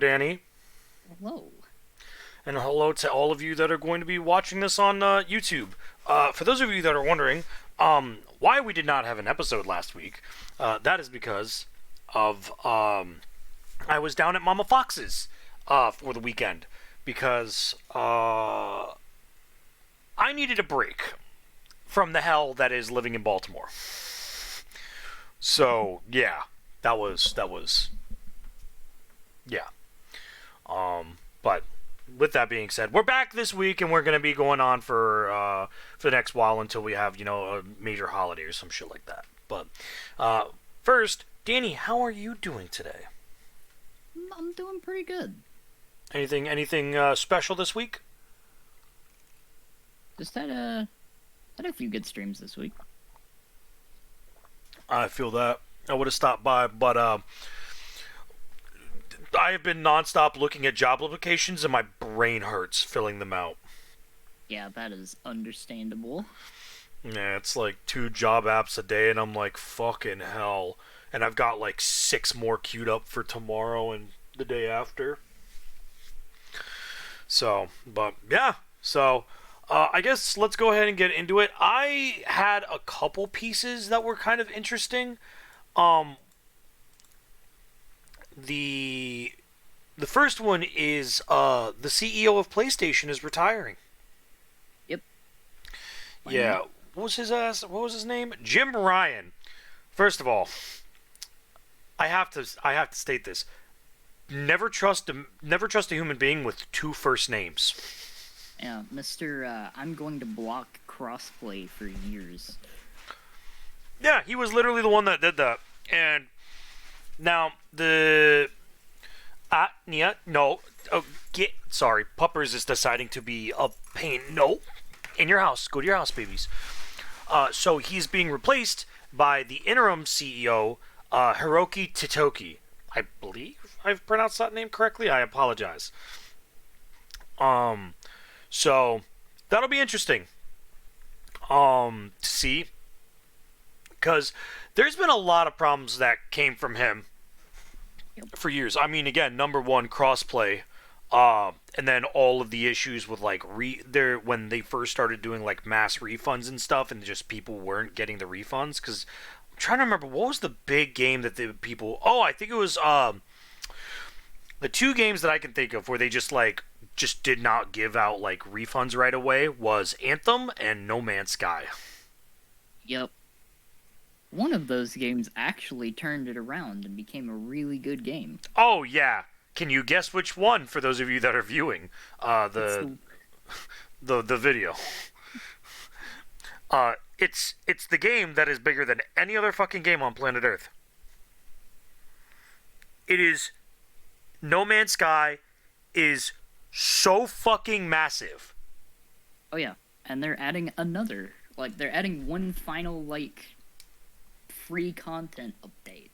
Danny. Hello. And hello to all of you that are going to be watching this on YouTube. For those of you that are wondering why we did not have an episode last week, that is because of I was down at Mama Fox's for the weekend because I needed a break from the hell that is living in Baltimore. So yeah, that was yeah. But with that being said, we're back this week, and we're going to be going on for the next while until we have a major holiday or some shit like that. But first, Danny, how are you doing today? I'm doing pretty good. Anything special this week? Just had a few good streams this week. I feel that I would have stopped by, but I have been nonstop looking at job applications, and my brain hurts filling them out. Yeah, that is understandable. Yeah, it's like 2 job apps a day, and I'm like, fucking hell. And I've got like 6 more queued up for tomorrow and the day after. So, but yeah. So, I guess let's go ahead and get into it. I had a couple pieces that were kind of interesting. The first one is the CEO of PlayStation is retiring. Yep. Yeah. What was his name? Jim Ryan. First of all, I have to state this. Never trust a human being with 2 first names. Yeah, Mr. I'm going to block crossplay for years. Yeah, he was literally the one that did that. And now sorry, Puppers is deciding to be a pain. No, in your house. Go to your house, babies. So he's being replaced by the interim CEO, Hiroki Titoki. I believe I've pronounced that name correctly. I apologize. So that'll be interesting. To see, because there's been a lot of problems that came from him for years. I mean, again, number one, crossplay, and then all of the issues with like when they first started doing like mass refunds and stuff, and just people weren't getting the refunds. Because I'm trying to remember, what was the big game that the people? Oh, I think it was the 2 games that I can think of where they just did not give out like refunds right away was Anthem and No Man's Sky. Yep. One of those games actually turned it around and became a really good game. Oh yeah. Can you guess which one? For those of you that are viewing the video, it's the game that is bigger than any other fucking game on planet Earth. It is No Man's Sky is so fucking massive. Oh yeah, and they're adding another. They're adding one final free content update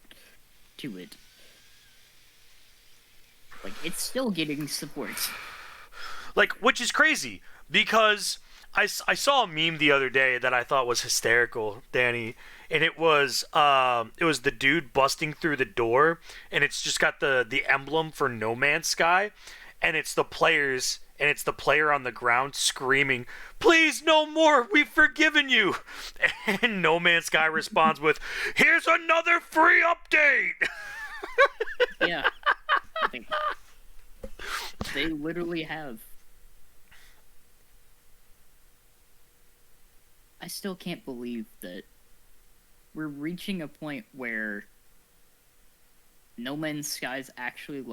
to it. It's still getting support. Which is crazy, because I saw a meme the other day that I thought was hysterical, Danny, and it was the dude busting through the door, and it's just got the emblem for No Man's Sky, and it's the players, and it's the player on the ground screaming, "Please, no more, we've forgiven you," and No Man's Sky responds with, "Here's another free update." Yeah. They literally have. I still can't believe that we're reaching a point where No Man's Sky is actually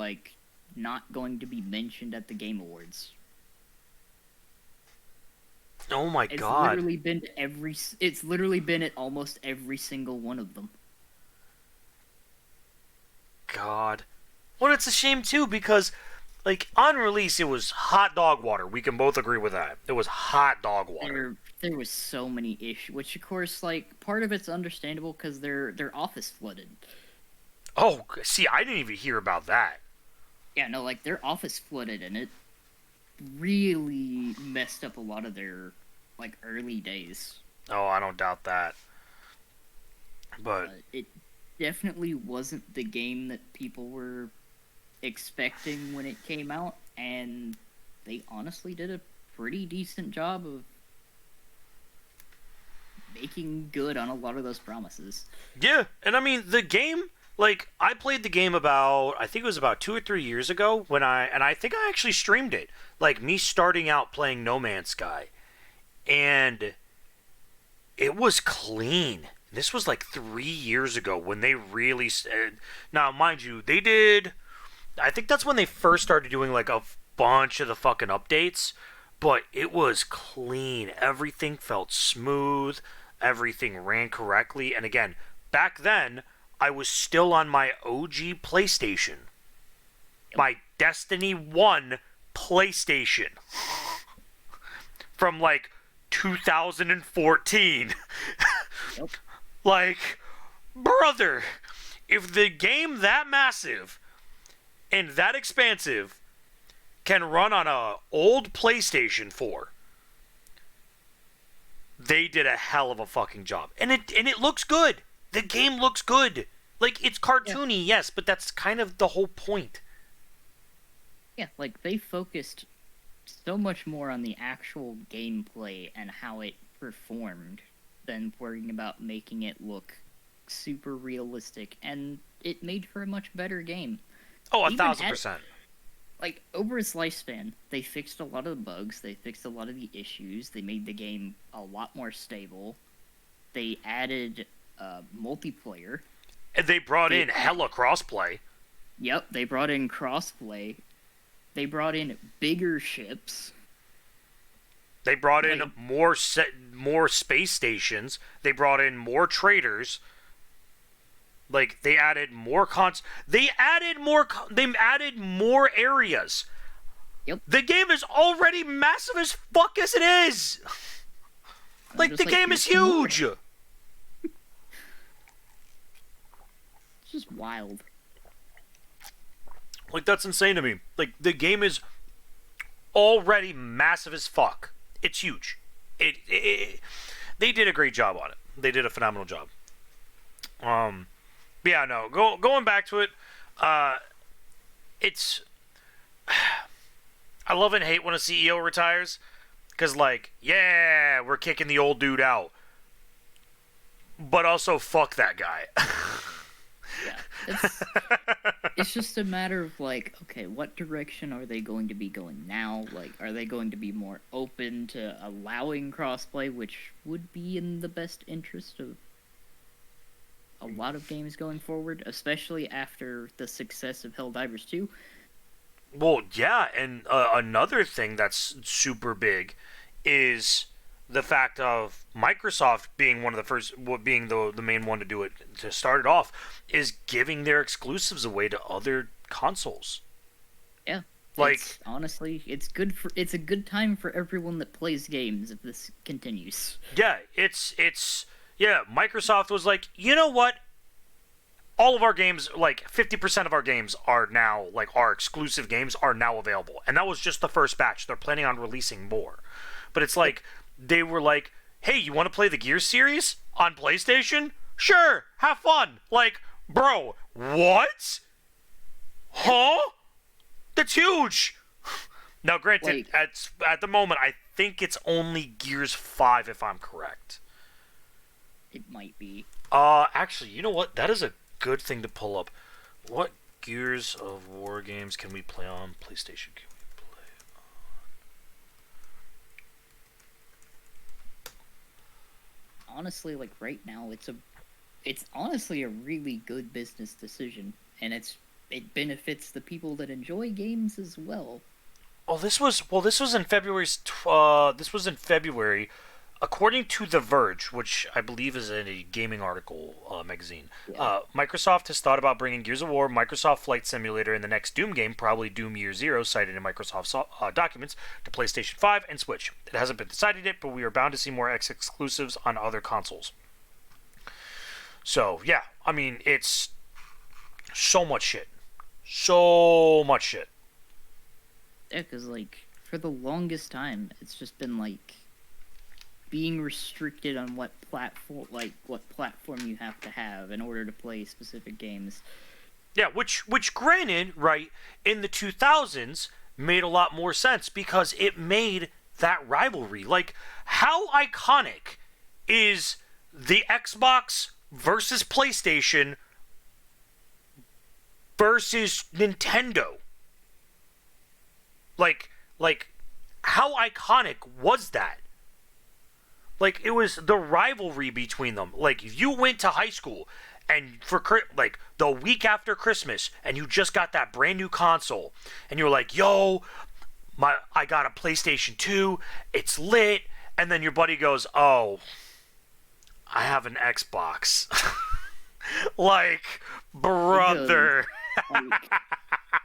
not going to be mentioned at the Game Awards. Oh my god. It's literally been at almost every single one of them. God. Well, it's a shame too, because on release it was hot dog water. We can both agree with that. It was hot dog water. There was so many issues, which of course part of it's understandable because their office flooded. Oh, see, I didn't even hear about that. Yeah, no, their office flooded, and it really messed up a lot of their early days. Oh, I don't doubt that. But it definitely wasn't the game that people were expecting when it came out, and they honestly did a pretty decent job of making good on a lot of those promises. Yeah, and I mean the game. Like I played the game about I think it was about 2 or 3 years ago I think I actually streamed it. Like me starting out playing No Man's Sky, and it was clean. This was like 3 years ago when they really. Now, mind you, they did. I think that's when they first started doing like a bunch of the fucking updates, but it was clean. Everything felt smooth. Everything ran correctly. And again, back then, I was still on my OG PlayStation. My Destiny 1 PlayStation. From like 2014. Yep. Like, brother, if the game that massive and that expansive can run on a old PlayStation 4, they did a hell of a fucking job. And it looks good. The game looks good. Like, it's cartoony, yes, but that's kind of the whole point. Yeah, like they focused so much more on the actual gameplay and how it performed than worrying about making it look super realistic, and it made for a much better game. Oh, Even 1,000%. Like, over its lifespan, they fixed a lot of the bugs, they fixed a lot of the issues, they made the game a lot more stable, they added multiplayer. And they brought in hella crossplay. Yep, they brought in crossplay. They brought in bigger ships. They brought in more space stations. They brought in more traders. Like they added more They added more areas. Yep. The game is already massive as fuck as it is. Like the game is huge. It's just wild. Like that's insane to me. Like the game is already massive as fuck. It's huge. They did a great job on it. They did a phenomenal job. Yeah, no. Going back to it, it's. I love and hate when a CEO retires, because like, yeah, we're kicking the old dude out, but also fuck that guy. Yeah, it's just a matter of like, okay, what direction are they going to be going now? Like, are they going to be more open to allowing crossplay, which would be in the best interest of a lot of games going forward, especially after the success of Helldivers 2? Well, yeah, and another thing that's super big is the fact of Microsoft being one of the first, being the main one to do it, to start it off, is giving their exclusives away to other consoles. Yeah, like honestly, it's a good time for everyone that plays games if this continues. Yeah, yeah. Microsoft was like, you know what? All of our games, like 50% of our games are now, like our exclusive games are now available, and that was just the first batch. They're planning on releasing more, but it's like. They were like, hey, you want to play the Gears series on PlayStation? Sure, have fun. Like, bro, what? Huh? That's huge. Now, granted, at the moment, I think it's only Gears 5, if I'm correct. It might be. Actually, you know what? That is a good thing to pull up. What Gears of War games can we play on PlayStation? Honestly, like right now, it's honestly a really good business decision, and it benefits the people that enjoy games as well. Oh, this was in February. This was in February, according to The Verge, which I believe is in a gaming article magazine. Yeah. Microsoft has thought about bringing Gears of War, Microsoft Flight Simulator, and the next Doom game, probably Doom Year Zero, cited in Microsoft's documents, to PlayStation 5 and Switch. It hasn't been decided yet, but we are bound to see more exclusives on other consoles. So yeah, I mean it's so much shit, so much shit. Yeah, because like for the longest time, it's just been like being restricted on what platform you have to have in order to play specific games. Yeah, which granted, right, in the 2000s made a lot more sense because it made that rivalry. Like, how iconic is the Xbox versus PlayStation versus Nintendo? Like how iconic was that? Like, it was the rivalry between them. Like, if you went to high school and for like the week after Christmas and you just got that brand new console and you're like, "Yo, I got a PlayStation 2. It's lit." And then your buddy goes, "Oh, I have an Xbox." Like, Because brother. like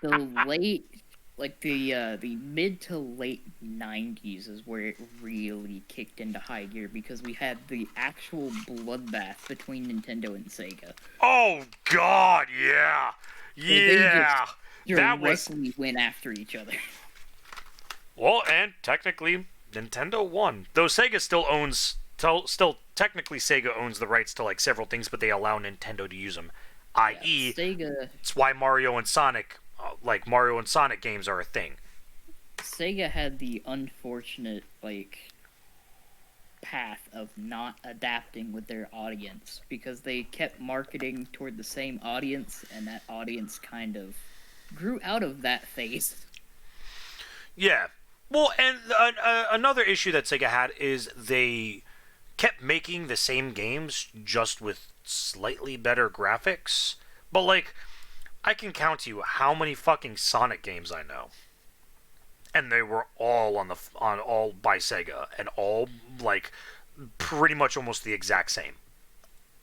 the late the mid to late 90s is where it really kicked into high gear because we had the actual bloodbath between Nintendo and Sega. Oh god, yeah. They Yeah. just That was directly went after each other. well, and technically Nintendo won. Though Sega still owns still technically Sega owns the rights to like several things, but they allow Nintendo to use them. Yeah, I.e., Sega it's why Mario and Sonic like Mario and Sonic games are a thing. Sega had the unfortunate path of not adapting with their audience because they kept marketing toward the same audience and that audience kind of grew out of that phase. Yeah. Well, and another issue that Sega had is they kept making the same games just with slightly better graphics. But like, I can count to you how many fucking Sonic games I know, and they were all on all by Sega and all like pretty much almost the exact same.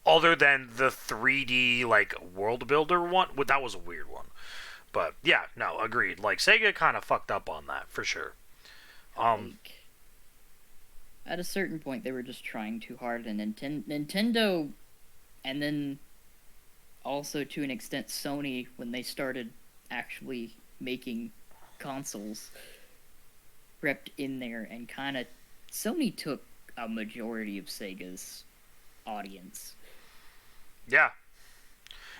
Other than the 3D like world builder one, well, that was a weird one. But yeah, no, agreed. Like Sega kind of fucked up on that for sure. Like, at a certain point, they were just trying too hard, and Nintendo, and then also to an extent Sony, when they started actually making consoles, crept in there and kind of Sony took a majority of Sega's audience. Yeah,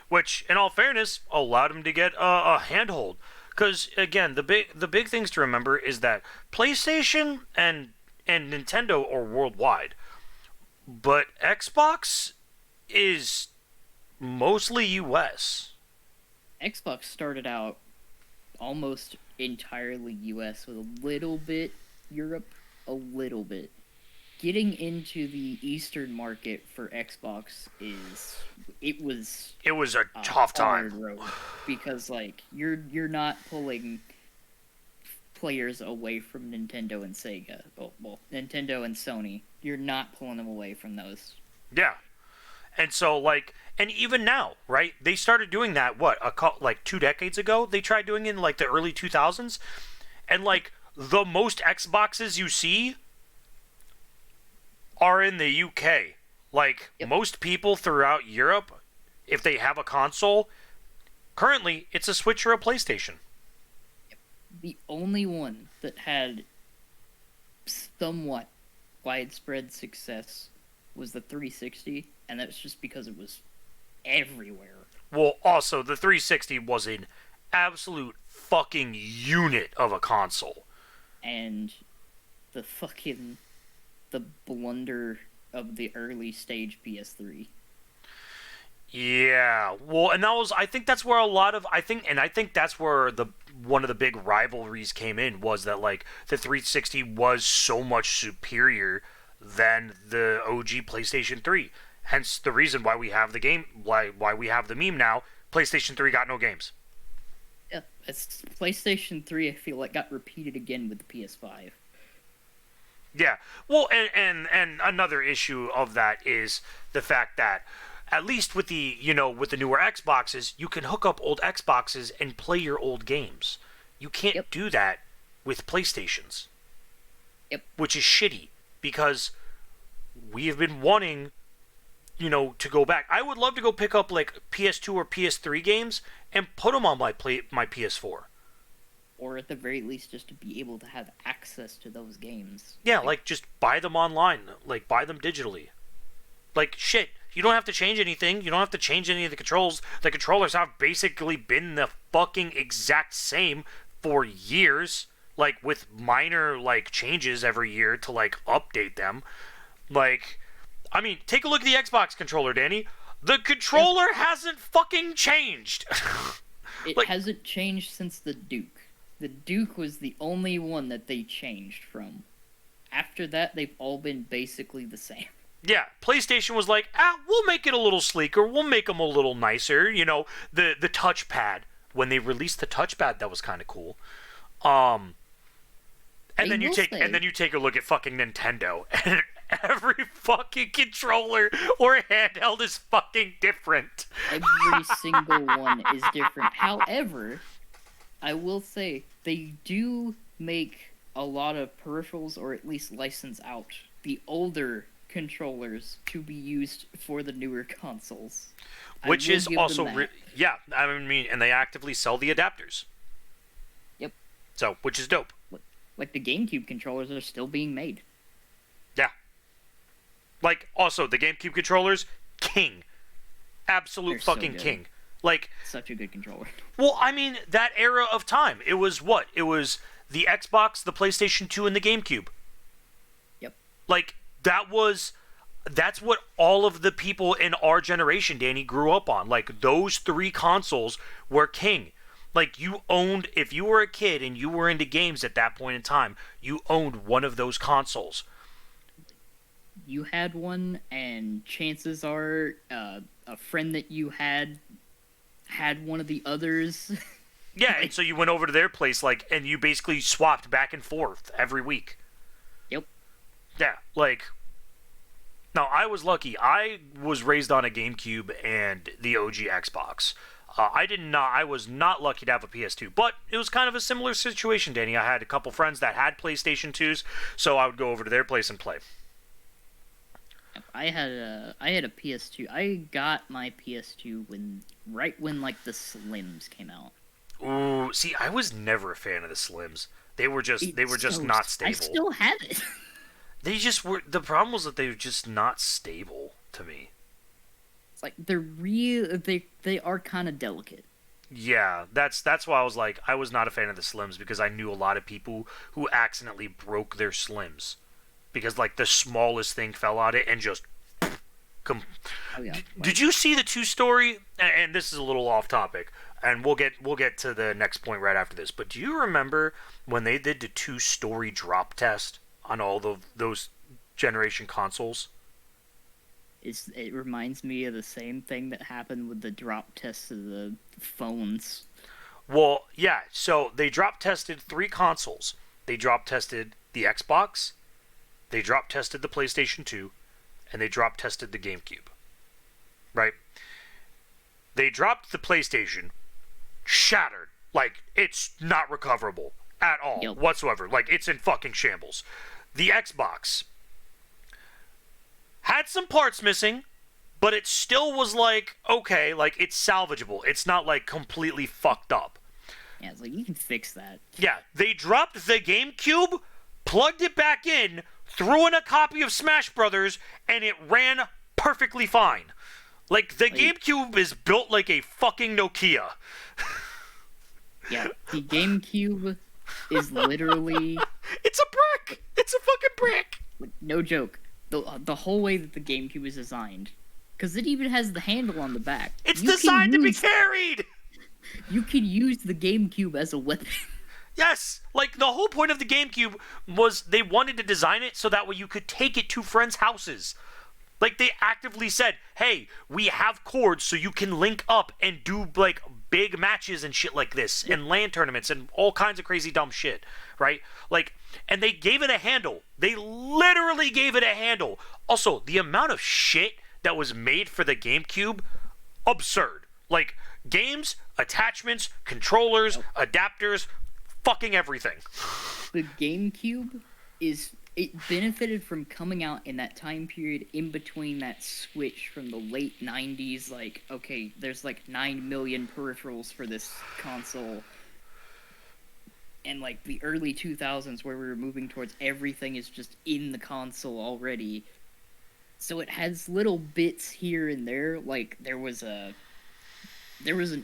which, in all fairness, allowed him to get a handhold. Because again, the big things to remember is that PlayStation and Nintendo are worldwide, but Xbox is mostly U.S. Xbox started out almost entirely US with a little bit Europe, a little bit. Getting into the Eastern market for Xbox it was It was a a tough hard time. road because you're not pulling players away from Nintendo and Sega. Well, Nintendo and Sony. You're not pulling them away from those. Yeah, and so like, and even now, right? They started doing that. What like 2 decades ago? They tried doing it in like the early 2000s, and like the most Xboxes you see are in the UK. Like, Yep. most people throughout Europe, if they have a console, currently it's a Switch or a PlayStation. The only one that had somewhat widespread success was the 360, and that's just because it was everywhere. Well, also, the 360 was an absolute fucking unit of a console. And the blunder of the early stage PS3. Yeah, well, and that was, I think that's where a lot of, I think that's where the one of the big rivalries came in, was that like the 360 was so much superior than the OG PlayStation 3. Hence the reason why we have the game, why we have the meme now. PlayStation 3 got no games. Yeah, it's PlayStation 3. I feel like got repeated again with the PS5. Yeah, well, and another issue of that is the fact that at least with the with the newer Xboxes, you can hook up old Xboxes and play your old games. You can't Yep. do that with PlayStations. Yep. Which is shitty because we have been wanting, to go back. I would love to go pick up like PS2 or PS3 games and put them on my PS4. Or at the very least, just to be able to have access to those games. Yeah, like just buy them online, like buy them digitally. Like shit, You don't have to change anything. You don't have to change any of the controls. The controllers have basically been the fucking exact same for years, like with minor like changes every year to like update them. Like, I mean, take a look at the Xbox controller, Danny. The controller hasn't fucking changed. It like, hasn't changed since the Duke. The Duke was the only one that they changed from. After that, they've all been basically the same. yeah, PlayStation was like, we'll make it a little sleeker. We'll make them a little nicer. You know, the touchpad. When they released the touchpad, that was kind of cool. And then you take a look at fucking Nintendo, and every fucking controller or handheld is fucking different. Every single one is different. However, I will say they do make a lot of peripherals, or at least license out the older controllers to be used for the newer consoles. Which is also, yeah, I mean, and they actively sell the adapters. Yep. So, which is dope. Like the GameCube controllers are still being made. Yeah. Like, also, the GameCube controllers, king. Absolute They're so fucking good. king. Like, Such a good controller. well, I mean, that era of time, it was what? It was the Xbox, the PlayStation 2, and the GameCube. Yep. Like, that's what all of the people in our generation, Danny, grew up on. Like, those three consoles were king. Like, you owned, if you were a kid and you were into games at that point in time, you owned one of those consoles. You had one, and chances are a friend that you had one of the others. Yeah, and so you went over to their place, like, and you basically swapped back and forth every week. Yep. Yeah, like, no, I was lucky. I was raised on a GameCube and the OG Xbox. I was not lucky to have a PS2, but it was kind of a similar situation, Danny. I had a couple friends that had PlayStation 2s, so I would go over to their place and play. I had a PS2. I got my PS2 right when like the Slims came out. Ooh, see, I was never a fan of the Slims. They were just not stable. I still have it. They just were. The problem was that they were just not stable to me. It's like they are kind of delicate. Yeah, that's why I was like, I was not a fan of the Slims, because I knew a lot of people who accidentally broke their Slims because like the smallest thing fell on it and just Oh, yeah. Did you see the 2-story? And this is a little off topic, and we'll get to the next point right after this. But do you remember when they did the 2-story drop test on all those generation consoles? It reminds me of the same thing that happened with the drop tests of the phones. Well, yeah. So they drop tested 3 consoles. They drop tested the Xbox, they drop tested the PlayStation 2, and they drop tested the GameCube. Right? They dropped the PlayStation, shattered. Like, it's not recoverable at all, whatsoever. Like, it's in fucking shambles. The Xbox had some parts missing, but it still was like, okay, like, it's salvageable. It's not, like, completely fucked up. Yeah, it's like, you can fix that. Yeah, they dropped the GameCube, plugged it back in, threw in a copy of Smash Brothers, and it ran perfectly fine. Like, the GameCube is built like a fucking Nokia. Yeah, the GameCube is literally... It's a brick! It's a fucking brick! Like, no joke. The whole way that the GameCube is designed, because it even has the handle on the back. It's designed to be carried! You can use the GameCube as a weapon. Yes! Like, the whole point of the GameCube was they wanted to design it so that way you could take it to friends' houses. Like, they actively said, hey, we have cords so you can link up and do, like, big matches and shit like this, and LAN tournaments and all kinds of crazy dumb shit, right? Like, and they gave it a handle. They literally gave it a handle. Also, the amount of shit that was made for the GameCube, absurd. Like, games, attachments, controllers, adapters, fucking everything. The GameCube it benefited from coming out in that time period in between that switch from the late 90s, like, okay, there's like 9 million peripherals for this console, and like the early 2000s where we were moving towards everything is just in the console already. So it has little bits here and there. Like there was an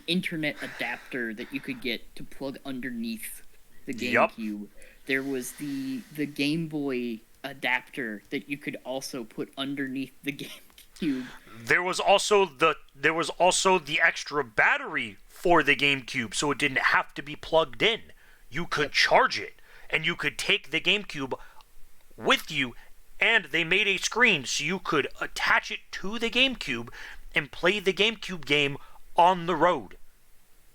internet adapter that you could get to plug underneath the Yup. GameCube. There was the Game Boy adapter that you could also put underneath the GameCube. There was also the extra battery for the GameCube, so it didn't have to be plugged in. You could charge it, and you could take the GameCube with you, and they made a screen so you could attach it to the GameCube and play the GameCube game on the road.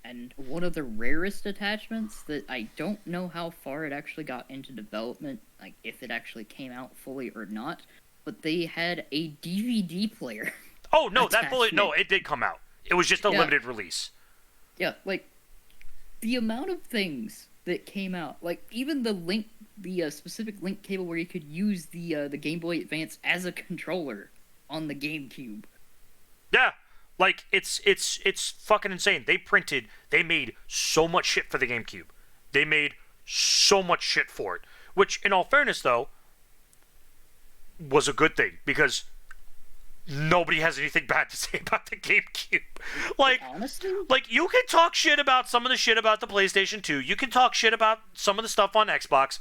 And one of the rarest attachments that I don't know how far it actually got into development, like if it actually came out fully or not, but they had a DVD player. Oh no, Attachment. it did come out. It was just a Yeah. limited release. Yeah, like the amount of things that came out, like even the specific link cable where you could use the Game Boy Advance as a controller on the GameCube. Yeah, like it's fucking insane. They made so much shit for the GameCube. They made so much shit for it, which, in all fairness, though, was a good thing because nobody has anything bad to say about the GameCube. Like, Honestly, like you can talk shit about some of the shit about the PlayStation 2. You can talk shit about some of the stuff on Xbox,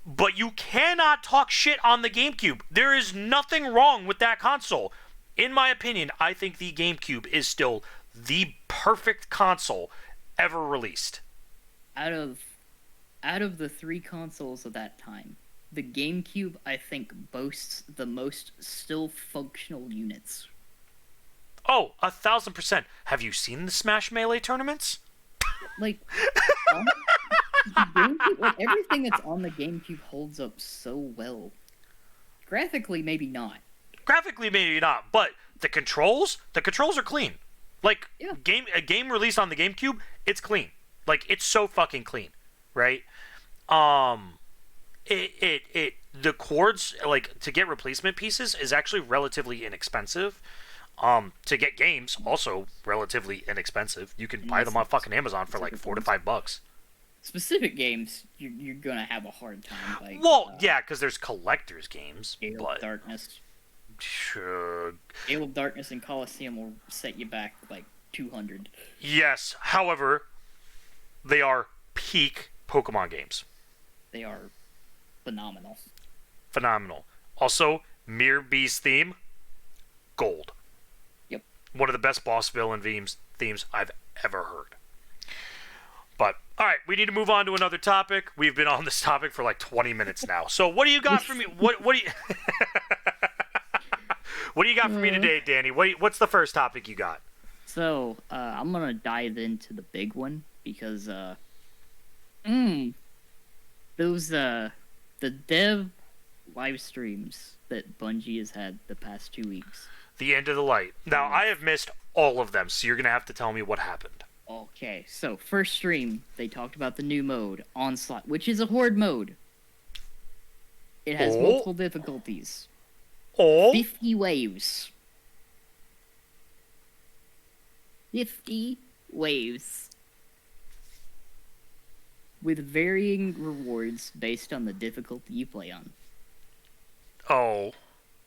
but you cannot talk shit on the GameCube. There is nothing wrong with that console. In my opinion, I think the GameCube is still the perfect console ever released. out of out of the three consoles of that time, the GameCube I think boasts the most still functional units. Oh, 1,000%. Have you seen the Smash Melee tournaments? Like, on, the GameCube, like everything that's on the GameCube holds up so well. Graphically, maybe not. Graphically, maybe not, but the controls are clean. Like, Yeah. a game released on the GameCube, it's clean. Like, it's so fucking clean, right? The cords, like, to get replacement pieces is actually relatively inexpensive. To get games, also relatively inexpensive. You can buy them on fucking Amazon for like $4 to $5. Specific games, you're gonna have a hard time. Like, Well, yeah, because there's collector's games, Gale but of Darkness. sure. Gale of Darkness and Coliseum will set you back like 200. Yes, however, they are peak Pokemon games. They are phenomenal. Phenomenal. Also, Mirror B's theme, gold. Yep. One of the best boss villain themes I've ever heard. But, alright, we need to move on to another topic. We've been on this topic for like 20 minutes now. So what do you got for me? What do you What do you got for me today, Danny? What's the first topic you got? So, I'm gonna dive into the big one because, those, the dev live streams that Bungie has had the past 2 weeks. The End of the Light. Now, I have missed all of them, so you're going to have to tell me what happened. Okay, so first stream, they talked about the new mode, Onslaught, which is a horde mode. It has Oh. multiple difficulties. Oh, 50 waves. 50 waves. With varying rewards based on the difficulty you play on. oh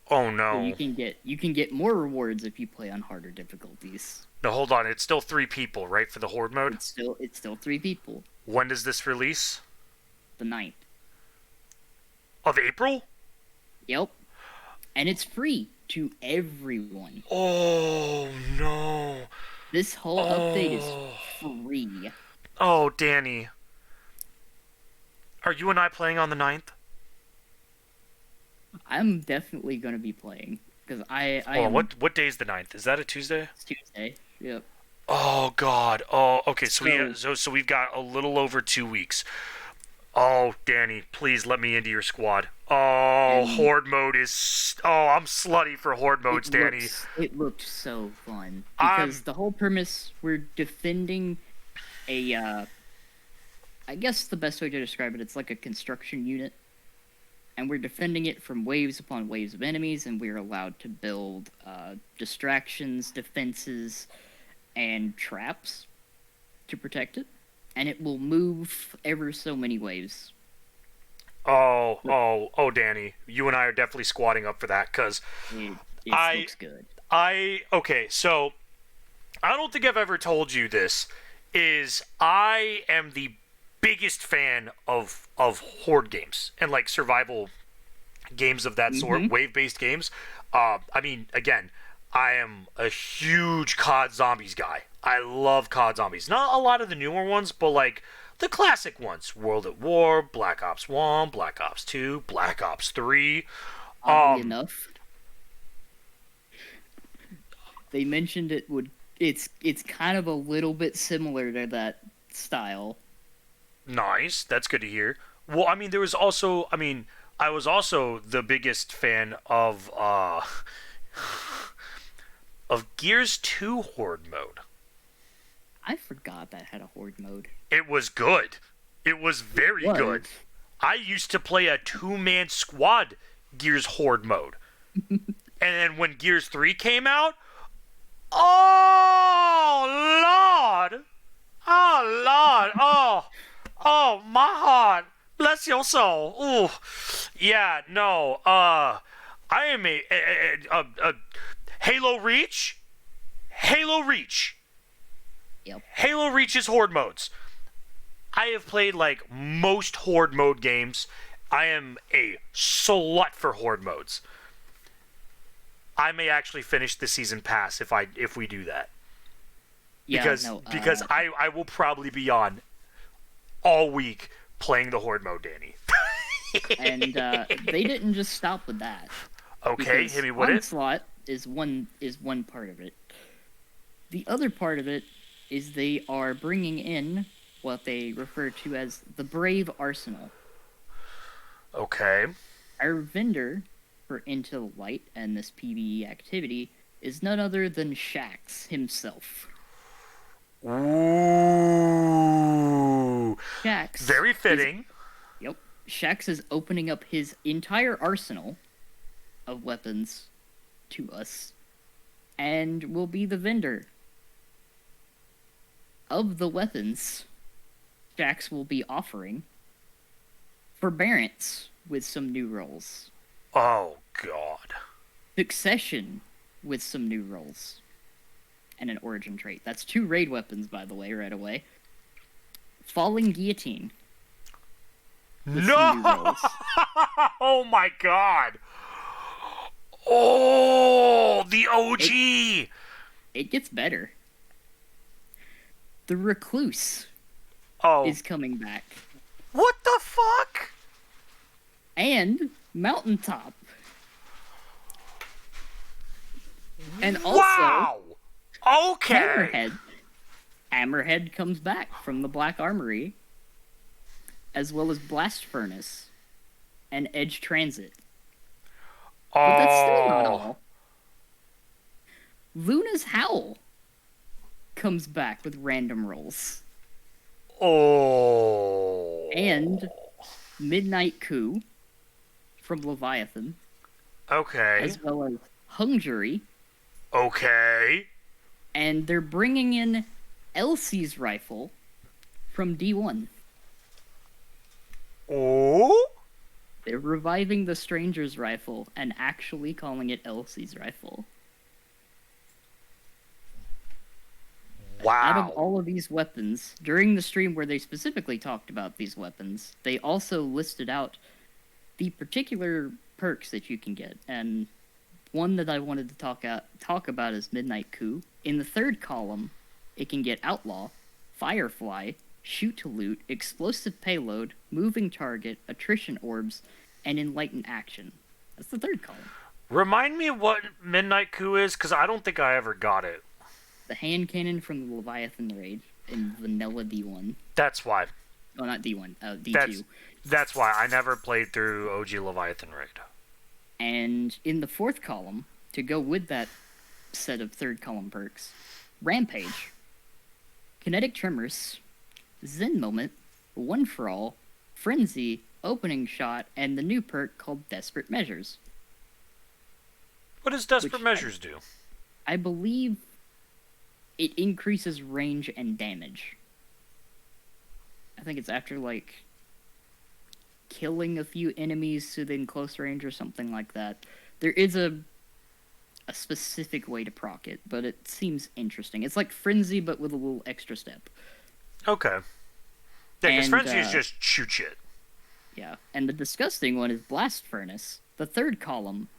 So no. you can get more rewards if you play on harder difficulties. No, hold on. It's still 3 people, right, for the Horde mode? It's still 3 people. When does this release? The 9th. Of April? Yep. And it's free to everyone. Oh, no. This whole update is Oh. free. Oh, Danny. Are you and I playing on the 9th? I'm definitely gonna be playing because I Hold on, am. what day is the 9th? Is that a Tuesday? It's Tuesday. Yep. Oh, God. Oh, okay, so So- we've got a little over 2 weeks. Oh, Danny, please let me into your squad. Oh, And- Horde mode is... Oh, I'm slutty for Horde modes, Danny. It looked so fun I'm- because the whole premise we're defending a. I guess the best way to describe it, it's like a construction unit, and we're defending it from waves upon waves of enemies, and we're allowed to build distractions, defenses, and traps to protect it, and it will move ever so many waves. Danny, you and I are definitely squatting up for that because It I, looks good. okay, so I don't think I've ever told you this. Is I am the biggest fan of horde games and like survival games of that Mm-hmm. sort, wave based games. I mean, again, I am a huge COD Zombies guy. I love COD Zombies. Not a lot of the newer ones, but like the classic ones: World at War, Black Ops 1, Black Ops 2, Black Ops 3. Oddly Um, enough, they mentioned it's kind of a little bit similar to that style. nice. That's good to hear. Well, I mean, there was also, I mean, I was also the biggest fan of Gears 2 Horde mode. I forgot that had a horde mode. It was good. It was very Was good. I used to play a two-man squad Gears Horde mode. And then when Gears 3 came out, oh Lord. Oh Lord. Oh my heart. Bless your soul. Ooh. Yeah, no. I am a Halo Reach. Halo Reach. yep. Halo Reach's Horde modes. I have played like most Horde mode games. I am a slut for Horde modes. I may actually finish the season pass if we do that. Yeah, Because no. because I will probably be on all week playing the Horde mode, Danny. And they didn't just stop with that. Okay, Because hit me with it. onslaught is one part of it. The other part of it is they are bringing in what they refer to as the Brave Arsenal. Okay. Our vendor for Into the Light and this PvE activity is none other than Shax himself. Ooh. Shax Very is fitting. Yep. Shax is opening up his entire arsenal of weapons to us and will be the vendor of the weapons Shax will be offering forbearance with some new roles, Oh God. succession with some new roles, and an origin trait. That's 2 raid weapons, by the way, right away. Falling guillotine with some new No. roles. Oh my God. Oh, the OG. It gets better. The Recluse Oh, is coming back. what the fuck? And Mountaintop. And also, Wow. Okay. Hammerhead. Hammerhead comes back from the Black Armory, as well as Blast Furnace and Edge Transit. But that's still not Oh. all. Luna's Howl comes back with random rolls. Oh. And Midnight Coup from Leviathan, Okay. as well as Hungary. Okay. And they're bringing in Elsie's rifle from D1. Oh. They're reviving the Stranger's rifle and actually calling it Elsie's rifle. Out of Wow. all of these weapons, during the stream where they specifically talked about these weapons, they also listed out the particular perks that you can get. And one that I wanted to talk about is Midnight Coup. In the 3rd column, it can get Outlaw, Firefly, Shoot to Loot, Explosive Payload, Moving Target, Attrition Orbs, and Enlightened Action. That's the 3rd column. Remind me what Midnight Coup is, because I don't think I ever got it. The hand cannon from the Leviathan raid in Vanilla D1. That's why. Oh, not D1, D2. That's why I never played through OG Leviathan Raid. And in the 4th column, to go with that set of 3rd column perks, Rampage, Kinetic Tremors, Zen Moment, One for All, Frenzy, Opening Shot, and the new perk called Desperate Measures. What does Desperate Which Measures do? I believe it increases range and damage. I think it's after, like, killing a few enemies to then close range or something like that. There is a specific way to proc it, but it seems interesting. It's like Frenzy, but with a little extra step. Okay. Yeah, because And, Frenzy is just shoot shit. Yeah, and the disgusting one is Blast Furnace. The third column,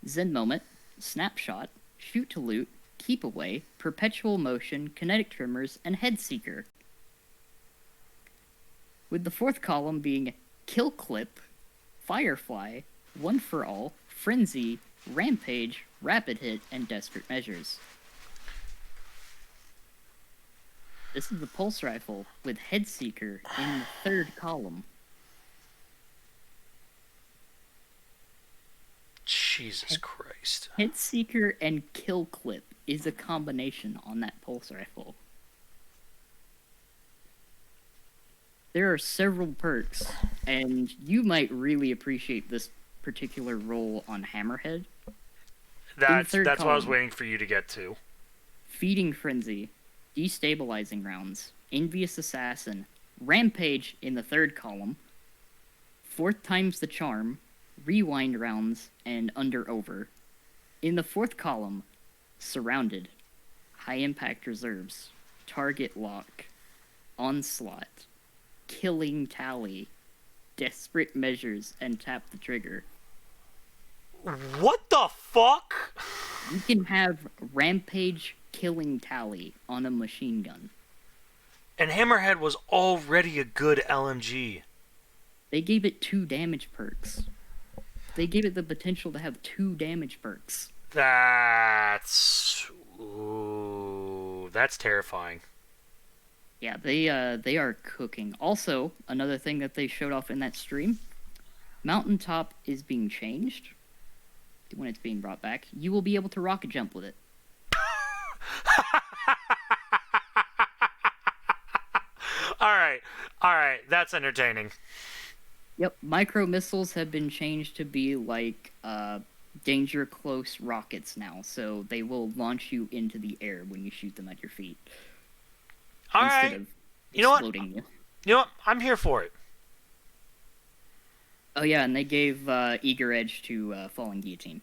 Zen Moment, Snapshot, Shoot to Loot, Keep Away, Perpetual Motion, Kinetic Tremors, and Head Seeker. With the fourth column being Kill Clip, Firefly, One for All, Frenzy, Rampage, Rapid Hit, and Desperate Measures. This is the Pulse Rifle with Head Seeker in the third column. Jesus Christ. Head Seeker and Kill Clip is a combination on that Pulse Rifle. There are several perks, and you might really appreciate this particular role on Hammerhead. That's third what I was column. waiting for you to get to. Feeding Frenzy, Destabilizing Rounds, Envious Assassin, Rampage in the third column, Fourth Time's the Charm, Rewind Rounds, and Under Over. In the fourth column, Surrounded, High Impact Reserves, Target Lock, Onslaught, Killing Tally, Desperate Measures, and Tap the Trigger. What the fuck? You can have Rampage Killing Tally on a machine gun. And Hammerhead was already a good LMG. They gave it 2 damage perks. They gave it the potential to have 2 damage perks. That's terrifying. Yeah, they are cooking. Also, another thing that they showed off in that stream, Mountaintop is being changed. When it's being brought back, you will be able to rocket jump with it. All right, that's entertaining. Yep, micro missiles have been changed to be like danger close rockets now, so they will launch you into the air when you shoot them at your feet. All instead right. of You know what? exploding you. You know what? I'm here for it. Oh yeah, and they gave Eager Edge to Falling Guillotine.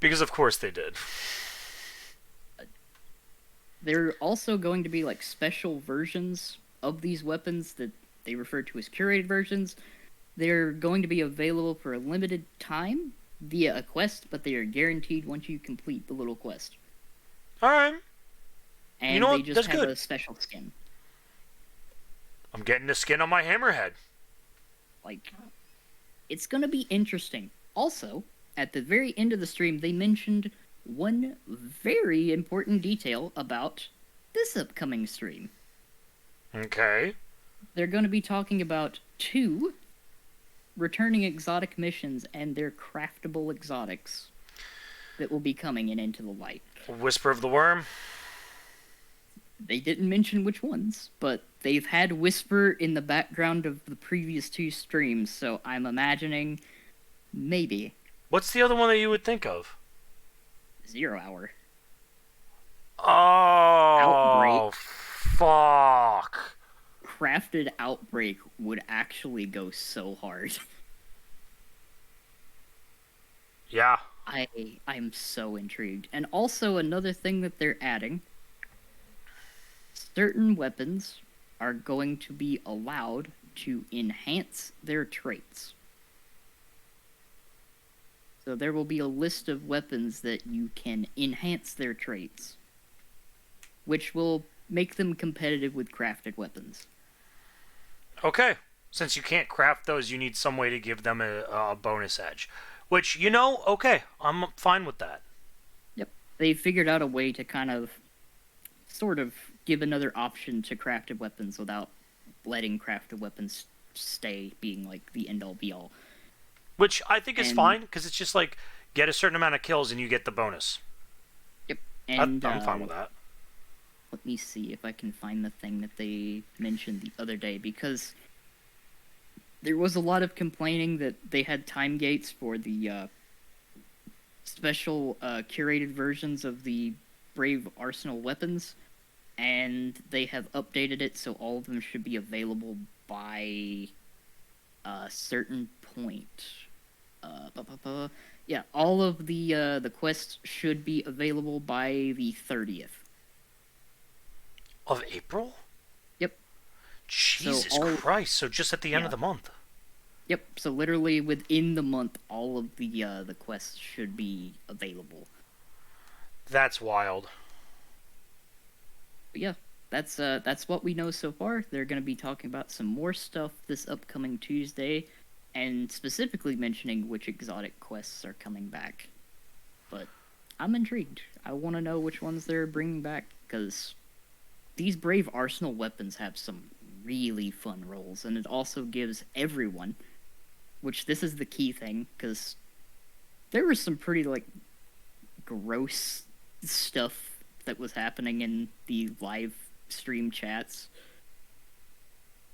Because of course they did. There are also going to be like special versions of these weapons that they refer to as curated versions. They're going to be available for a limited time via a quest, but they are guaranteed once you complete the little quest. All right. And You know they what? just That's have good. a special skin. I'm getting the skin on my Hammerhead. Like, it's gonna be interesting. Also, at the very end of the stream, they mentioned one very important detail about this upcoming stream. Okay. They're going to be talking about 2 returning exotic missions and their craftable exotics that will be coming in Into the Light. Whisper of the Worm. They didn't mention which ones, but they've had Whisper in the background of the previous 2 streams, so I'm imagining maybe What's the other one that you would think of? 0 Hour. Oh, Outbreak. fuck. Crafted Outbreak would actually go so hard. Yeah. I'm so intrigued. And also another thing that they're adding, certain weapons are going to be allowed to enhance their traits. So there will be a list of weapons that you can enhance their traits, which will make them competitive with crafted weapons. Okay. Since you can't craft those, you need some way to give them a bonus edge. Which, you know, okay, I'm fine with that. Yep. They figured out a way to kind of, sort of, give another option to crafted weapons without letting crafted weapons stay being, like, the end-all be-all. Which I think is And- fine, because it's just like, get a certain amount of kills and you get the bonus. Yep. And, I'm fine with that. Let me see if I can find the thing that they mentioned the other day, because there was a lot of complaining that they had time gates for the special curated versions of the Brave Arsenal weapons, and they have updated it so all of them should be available by a certain point. Yeah, all of the quests should be available by the 30th. Of April? Yep. So Jesus all Christ! So just at the end of yeah. the month. Yep. So literally within the month, all of the quests should be available. That's wild. But yeah, that's what we know so far. They're going to be talking about some more stuff this upcoming Tuesday, and specifically mentioning which exotic quests are coming back. But I'm intrigued. I want to know which ones they're bringing back because these Brave Arsenal weapons have some really fun rolls, and it also gives everyone, which this is the key thing, because there was some pretty like gross stuff that was happening in the live stream chats.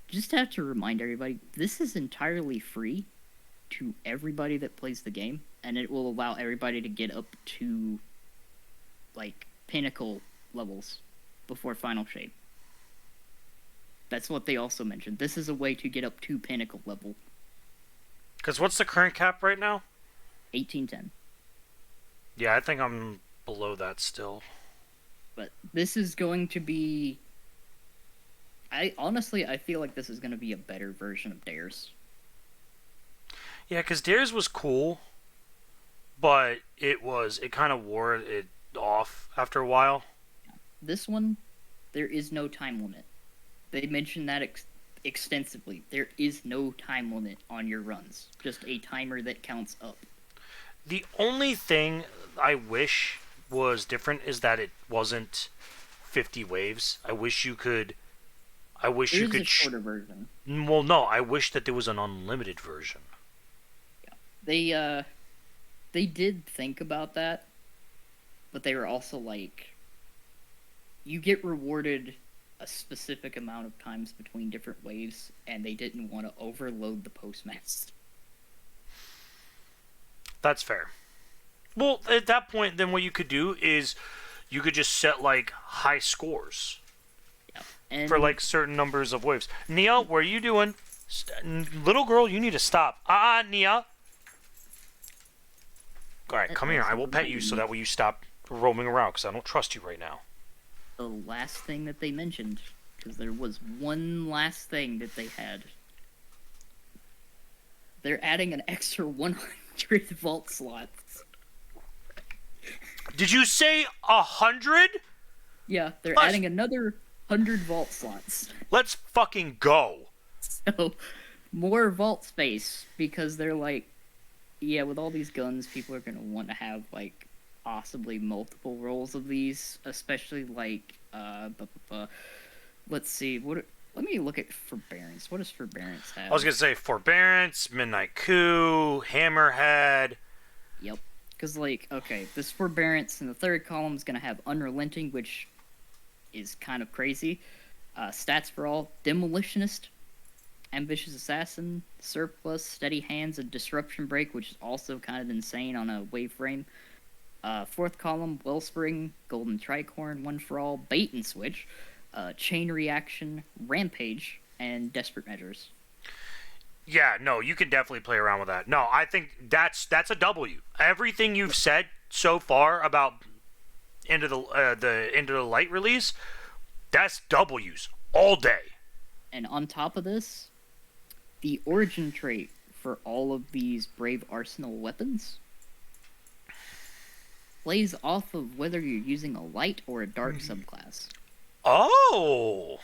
Just have to remind everybody, this is entirely free to everybody that plays the game, and it will allow everybody to get up to like pinnacle levels before final shape. That's what they also mentioned. This is a way to get up to pinnacle level. Because what's the current cap right now? 1810. Yeah, I think I'm below that still. But this is going to be... I feel like this is going to be a better version of Dares. Yeah, because Dares was cool, but it kind of wore it off after a while. This one, there is no time limit. They mentioned that extensively. There is no time limit on your runs. Just a timer that counts up. The only thing I wish was different is that it wasn't 50 waves. I wish you could... There's a shorter version. Well, no, I wish that there was an unlimited version. Yeah. They did think about that, but they were also like, you get rewarded a specific amount of times between different waves, and they didn't want to overload the postmaster. That's fair. Well, at that point, then what you could do is you could just set like high scores. And for like certain numbers of waves. Nia, what are you doing? Little girl, you need to stop. Nia. Alright, come here. I will pet you so that way you stop roaming around because I don't trust you right now. the last thing that they mentioned, because there was one last thing that they had. They're adding an extra 100 vault slots. Did you say 100? Yeah, they're adding another 100 vault slots. Let's fucking go. So, more vault space, because they're like, yeah, with all these guns, people are going to want to have, like, possibly multiple rolls of these, especially, like, let's see, let me look at Forbearance. What does Forbearance have? I was going to say Forbearance, Midnight Coup, Hammerhead. Yep. Because, like, okay, this Forbearance in the third column is going to have Unrelenting, which is kind of crazy. Stats for all, Demolitionist, Ambitious Assassin, Surplus, Steady Hands, and Disruption Break, which is also kind of insane on a wave frame. Fourth column, Wellspring, Golden Tricorn, One for All, Bait and Switch, Chain Reaction, Rampage, and Desperate Measures. Yeah, no, you can definitely play around with that. No, I think that's a W. Everything you've said so far about Into the Light release, that's W's all day. And on top of this, the origin trait for all of these Brave Arsenal weapons plays off of whether you're using a light or a dark subclass. Oh!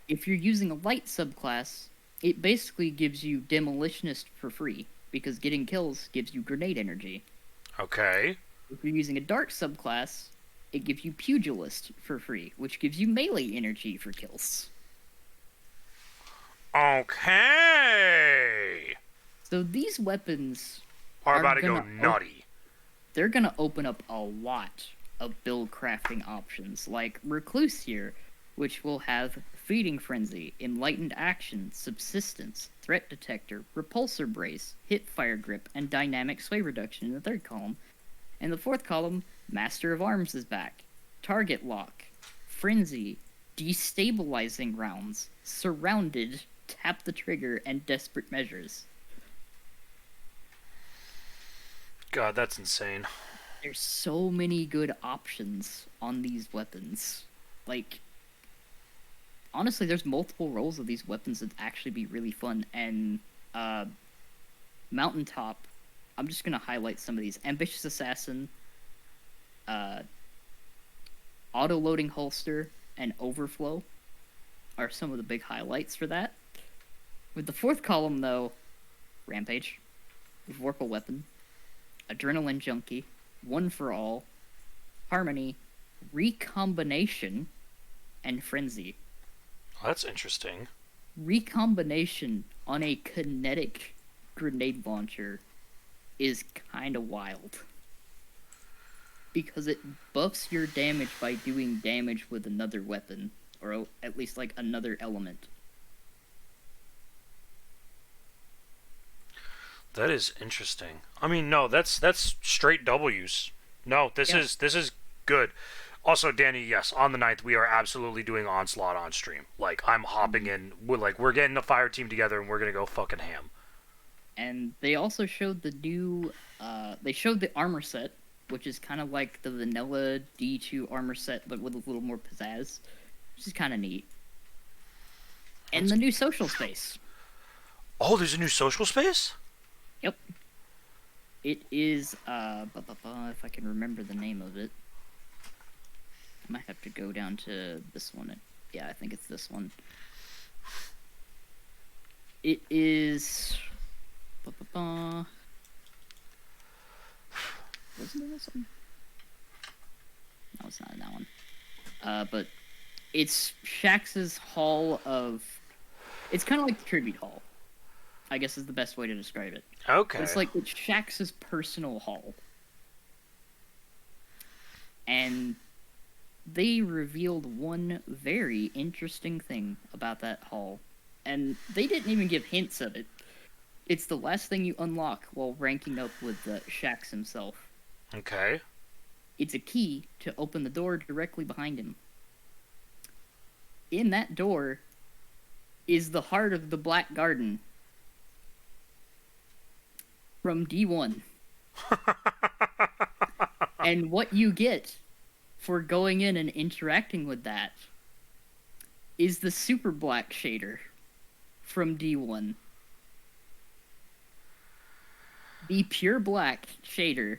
If you're using a light subclass, it basically gives you Demolitionist for free, because getting kills gives you grenade energy. Okay. If you're using a dark subclass, it gives you Pugilist for free, which gives you melee energy for kills. Okay. So these weapons are about to go nutty. They're gonna open up a lot of build crafting options, like Recluse here, which will have Feeding Frenzy, Enlightened Action, Subsistence, Threat Detector, Repulsor Brace, Hit Fire Grip, and Dynamic Sway Reduction in the third column. In the fourth column, Master of Arms is back, Target Lock, Frenzy, Destabilizing Rounds, Surrounded, Tap the Trigger, and Desperate Measures. God, that's insane. There's so many good options on these weapons. Like, honestly, there's multiple roles of these weapons that actually be really fun. And uh, Mountaintop, I'm just gonna highlight some of these. Ambitious Assassin, uh, Auto Loading Holster, and Overflow are some of the big highlights for that. With the fourth column, though, Rampage, Vorpal Weapon, Adrenaline Junkie, One for All, Harmony, Recombination, and Frenzy. Oh, that's interesting. Recombination on a kinetic grenade launcher is kind of wild. Because it buffs your damage by doing damage with another weapon, or at least like another element. That is interesting. I mean, no, that's straight W's. No, this is good. Also, Danny, yes, on the 9th, we are absolutely doing Onslaught on stream. Like, I'm hopping in. We're getting a fire team together, and we're gonna go fucking ham. And they also showed the new, they showed the armor set, which is kind of like the vanilla D2 armor set, but with a little more pizzazz, which is kind of neat. And the new social space. Oh, there's a new social space? Yep. It is, if I can remember the name of it. I might have to go down to this one. Yeah, I think it's this one. It is... Wasn't it this one? No, it's not in that one. But it's Shax's Hall of... It's kind of like the Tribute Hall, I guess is the best way to describe it. Okay. It's like it's Shax's personal hall. And they revealed one very interesting thing about that hall. And they didn't even give hints of it. It's the last thing you unlock while ranking up with Shax himself. Okay. It's a key to open the door directly behind him. In that door is the heart of the Black Garden from D1. And what you get for going in and interacting with that is the Super Black shader from D1. The Pure Black shader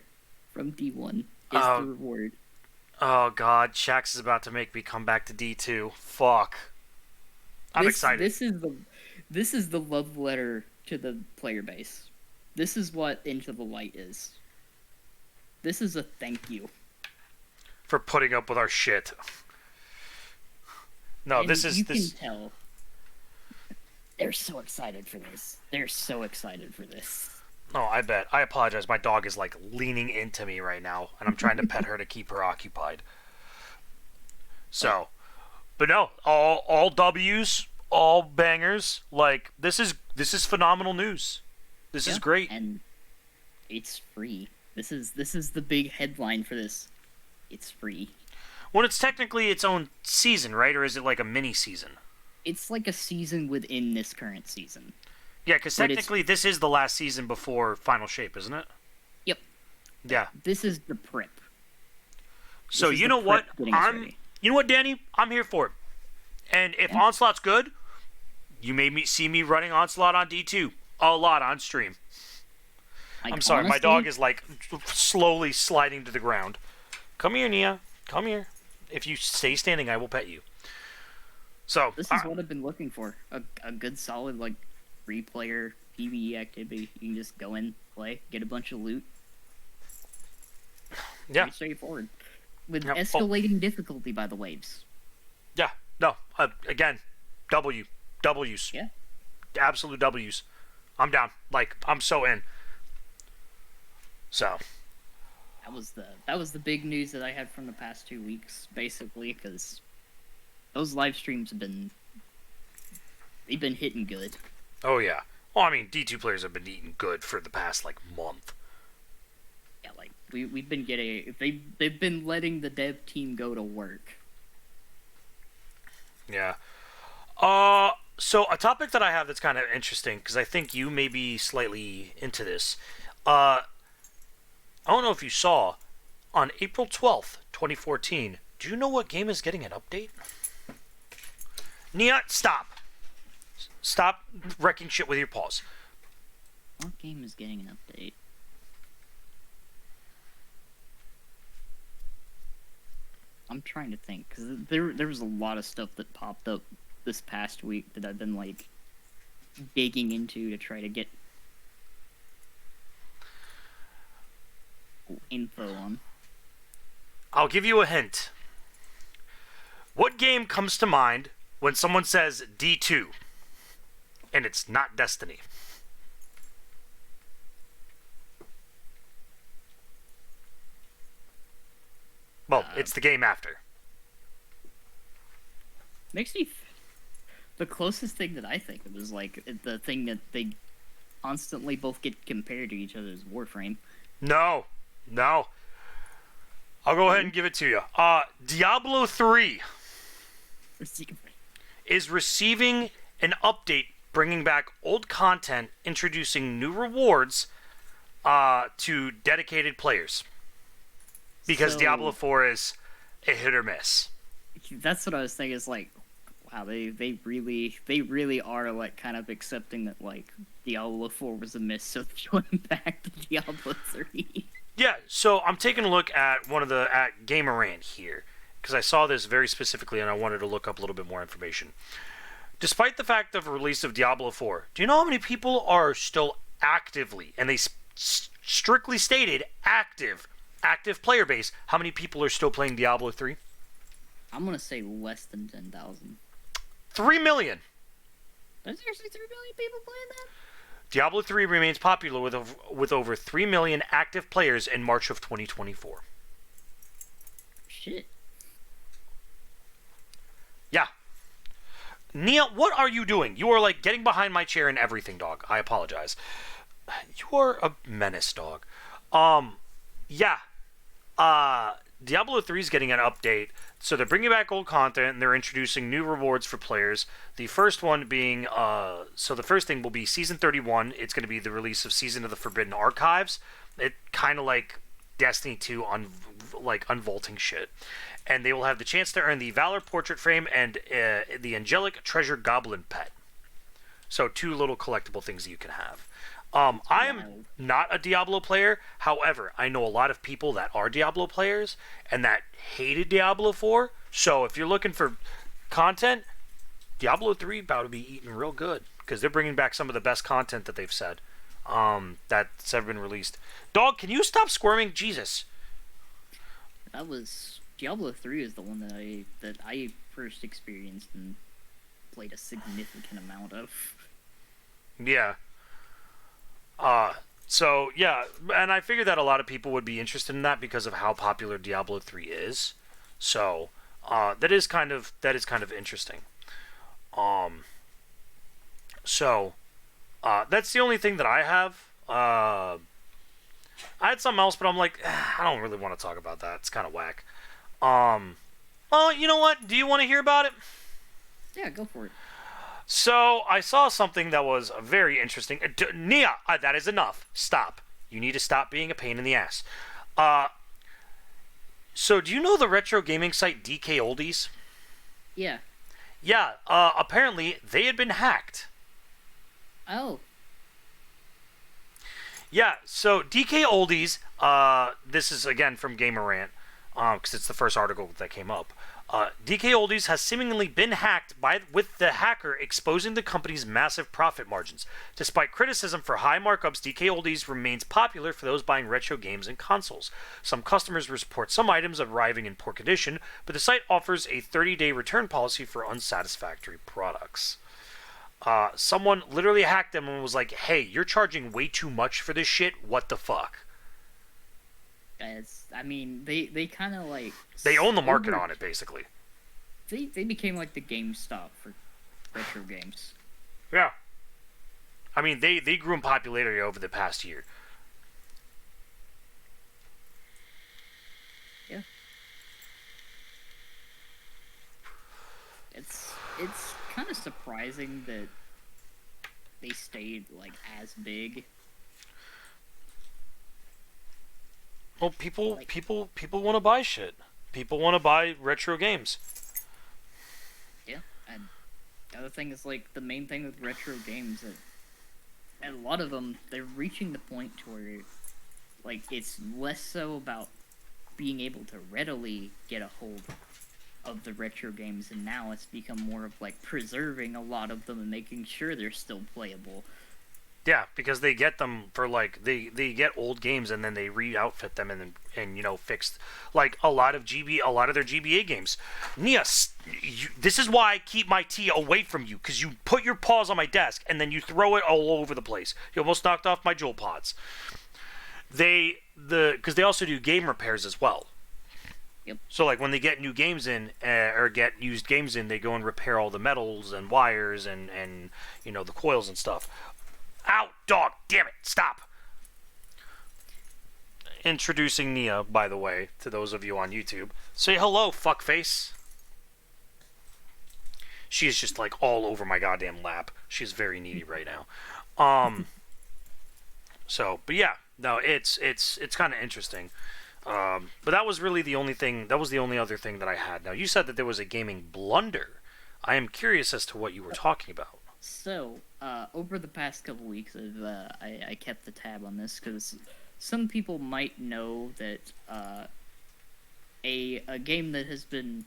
from D1 is the reward. Oh god, Shax is about to make me come back to D2. Fuck. I'm excited. This is the love letter to the player base. This is what Into the Light is. This is a thank you. For putting up with our shit. No, And this is... You can tell. They're so excited for this. They're so excited for this. Oh, I bet. I apologize. My dog is, like, leaning into me right now, and I'm trying to pet her to keep her occupied. So, but no, all W's, all bangers. Like, this is phenomenal news. This is great. And it's free. This is the big headline for this. It's free. Well, it's technically its own season, right? Or is it like a mini season? It's like a season within this current season. Yeah, because technically this is the last season before Final Shape, isn't it? Yep. Yeah. This is the prep. So you know what? You know what, Danny? I'm here for it. And if Onslaught's good, you may see me running Onslaught on D2 a lot on stream. Like, I'm sorry, honestly, my dog is like slowly sliding to the ground. Come here, Nia. Come here. If you stay standing, I will pet you. So this is what I've been looking for. A good solid like 3-player PvE activity. You can just go in, play, get a bunch of loot. Yeah. Pretty straightforward. With escalating difficulty by the waves. Yeah. No. Again, W's. Yeah. Absolute W's. I'm down. Like, I'm so in. So. That was the big news that I had from the past 2 weeks, basically, because those live streams they've been hitting good. Oh yeah. Well, I mean, D2 players have been eating good for the past like month. Yeah, like we've been getting they've been letting the dev team go to work. Yeah. So a topic that I have that's kind of interesting because I think you may be slightly into this. I don't know if you saw, on April 12th, 2014, do you know what game is getting an update? Nia, stop. Stop wrecking shit with your paws. What game is getting an update? I'm trying to think, because there was a lot of stuff that popped up this past week that I've been, like, digging into to try to get info on. I'll give you a hint. What game comes to mind when someone says D2 and it's not Destiny? Well, it's the game after. Makes me... The closest thing that I think of is, like, the thing that they constantly both get compared to each other is Warframe. No. I'll go ahead and give it to you. Diablo 3 is receiving an update bringing back old content, introducing new rewards to dedicated players. Because Diablo 4 is a hit or miss. That's what I was thinking, is like, wow, they really are, like, kind of accepting that, like, Diablo 4 was a miss, so they're going back to Diablo 3. Yeah, so I'm taking a look at at Gamerant here, because I saw this very specifically and I wanted to look up a little bit more information. Despite the fact of the release of Diablo 4, do you know how many people are still actively, and they strictly stated active player base, how many people are still playing Diablo 3? I'm gonna say less than 10,000. 3 million! There's actually 3 million people playing that? Diablo 3 remains popular with over 3 million active players in March of 2024. Shit. Yeah. Nia, what are you doing? You are, like, getting behind my chair and everything, dog. I apologize. You are a menace, dog. Yeah. Diablo 3 is getting an update. So they're bringing back old content and they're introducing new rewards for players. The first one being, so the first thing will be Season 31. It's going to be the release of Season of the Forbidden Archives. It kind of like Destiny 2 unvaulting shit. And they will have the chance to earn the Valor Portrait Frame and the Angelic Treasure Goblin Pet. So 2 little collectible things that you can have. I am not a Diablo player. However, I know a lot of people that are Diablo players and that hated Diablo 4. So if you're looking for content, Diablo 3 about to be eating real good because they're bringing back some of the best content that they've said that's ever been released. Dog, can you stop squirming? Jesus. That was Diablo 3 is the one that I first experienced and played a significant amount of. Yeah. So yeah, and I figured that a lot of people would be interested in that because of how popular Diablo 3 is. So, that is kind of interesting. So, that's the only thing that I have. I had something else, but I'm like, I don't really want to talk about that. It's kind of whack. Well, you know what? Do you want to hear about it? Yeah, go for it. So, I saw something that was very interesting. Nia, that is enough. Stop. You need to stop being a pain in the ass. So, do you know the retro gaming site DK Oldies? Yeah. Yeah, apparently they had been hacked. Oh. Yeah, so DK Oldies, this is again from Gamerant, because it's the first article that came up. DK Oldies has seemingly been hacked with the hacker exposing the company's massive profit margins. Despite criticism for high markups, DK Oldies remains popular for those buying retro games and consoles. Some customers report some items arriving in poor condition, but the site offers a 30-day return policy for unsatisfactory products. Someone literally hacked them and was like, hey, you're charging way too much for this shit, what the fuck? I mean, they kind of like... They own the market on it, basically. They became like the GameStop for retro games. Yeah. I mean, they grew in popularity over the past year. Yeah. It's kind of surprising that they stayed like as big. Well, people, Like, people, people want to buy shit. People want to buy retro games. yeah. And the other thing is like the main thing with retro games that and a lot of them they're reaching the point to where like it's less so about being able to readily get a hold of the retro games, and now it's become more of like preserving a lot of them and making sure they're still playable. Yeah, because they get them for like they get old games and then they re-outfit them and fix like a lot of their GBA games. Nia, this is why I keep my tea away from you, because you put your paws on my desk and then you throw it all over the place. You almost knocked off my jewel pods. Because they also do game repairs as well. Yep. So like when they get new games in or get used games in, they go and repair all the metals and wires and the coils and stuff. Ow, dog, damn it, stop. Introducing Nia, by the way, to those of you on YouTube. Say hello, fuckface. She is just like all over my goddamn lap. She's very needy right now. But yeah, no, it's kind of interesting. But that was really the only thing. That was the only other thing that I had. Now you said that there was a gaming blunder. I am curious as to what you were talking about. So, over the past couple weeks, I kept the tab on this because some people might know that a game that has been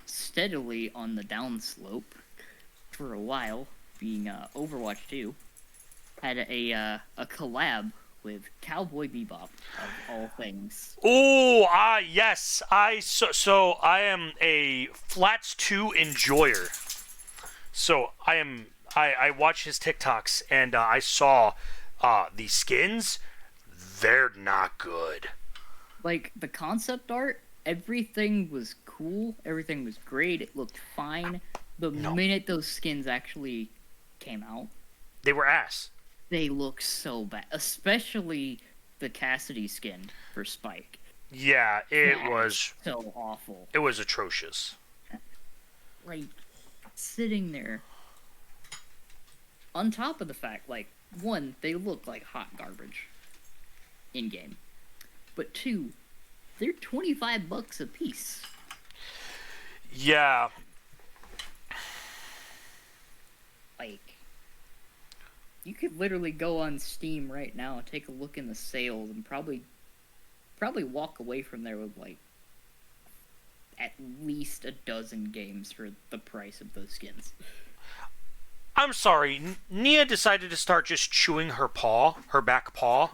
steadily on the downslope for a while, being Overwatch 2, had a collab with Cowboy Bebop, of all things. Oh, yes. So I am a Flats 2 enjoyer. So I watch his TikToks and I saw the skins. They're not good. Like, the concept art, everything was cool, everything was great, it looked fine. The minute those skins actually came out, they were ass. They look so bad, especially the Cassidy skin for Spike. Yeah, it was so awful. It was atrocious. Like, sitting there, on top of the fact, like, one, they look like hot garbage in game, but two, they're $25 a piece. Yeah. Like, you could literally go on Steam right now, take a look in the sales, and probably walk away from there with like at least a dozen games for the price of those skins. I'm sorry, Nia decided to start just chewing her back paw.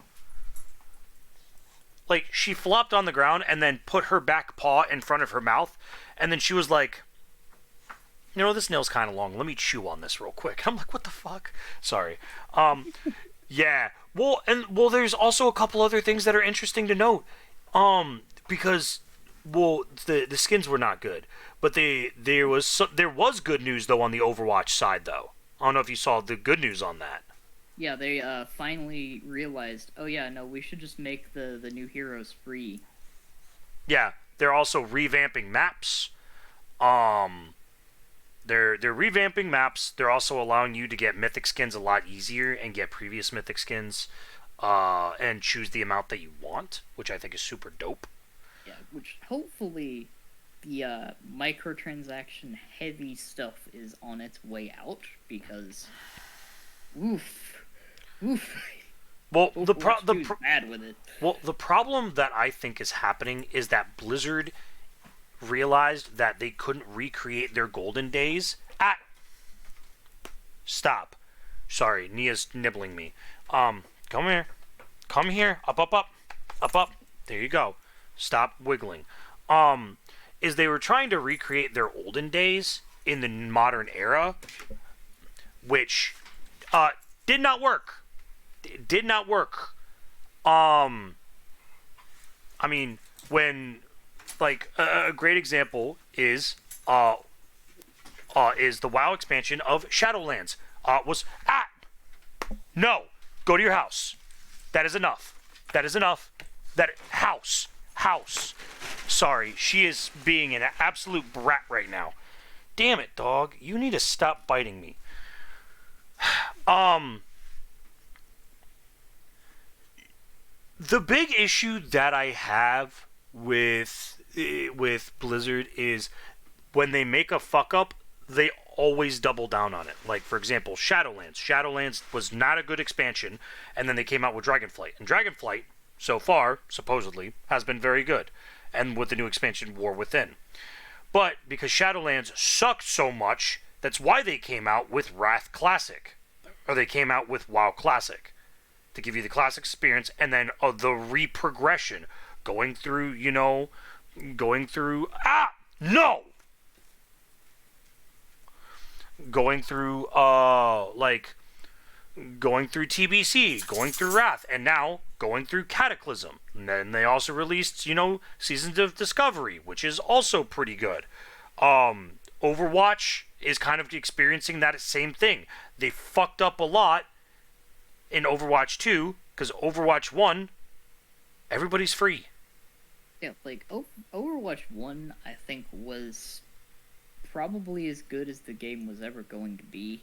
Like, she flopped on the ground and then put her back paw in front of her mouth, and then she was like, this nail's kind of long. Let me chew on this real quick. I'm like, what the fuck? Sorry. Yeah. Well, there's also a couple other things that are interesting to note. Because, the skins were not good, but there was good news though on the Overwatch side though. I don't know if you saw the good news on that. Yeah, they finally realized, oh yeah, no, we should just make the new heroes free. Yeah, they're also revamping maps. They're revamping maps. They're also allowing you to get mythic skins a lot easier and get previous mythic skins and choose the amount that you want, which I think is super dope. Yeah, which hopefully the microtransaction heavy stuff is on its way out, because oof. Well, bad with it. Well, the problem that I think is happening is that Blizzard realized that they couldn't recreate their golden days. Stop. Sorry, Nia's nibbling me. Come here. Come here. Up. There you go. Stop wiggling. Is they were trying to recreate their olden days in the modern era, which did not work. It did not work. I mean, when like a great example is the WoW expansion of Shadowlands. No, go to your house. That is enough. That house. Sorry, she is being an absolute brat right now. Damn it, dog. You need to stop biting me. The big issue that I have with Blizzard is when they make a fuck up, they always double down on it. Like, for example, Shadowlands. Shadowlands was not a good expansion, and then they came out with Dragonflight. And Dragonflight, so far, supposedly, has been very good. And with the new expansion, War Within. But because Shadowlands sucked so much, that's why they came out with Wrath Classic. Or they came out with WoW Classic. To give you the classic experience, and then the reprogression. Going through, going through... Ah! No! Going through, going through TBC, going through Wrath, and now going through Cataclysm. And then they also released, Seasons of Discovery, which is also pretty good. Overwatch is kind of experiencing that same thing. They fucked up a lot in Overwatch 2, because Overwatch 1, everybody's free. Yeah, like, Overwatch 1, I think, was probably as good as the game was ever going to be.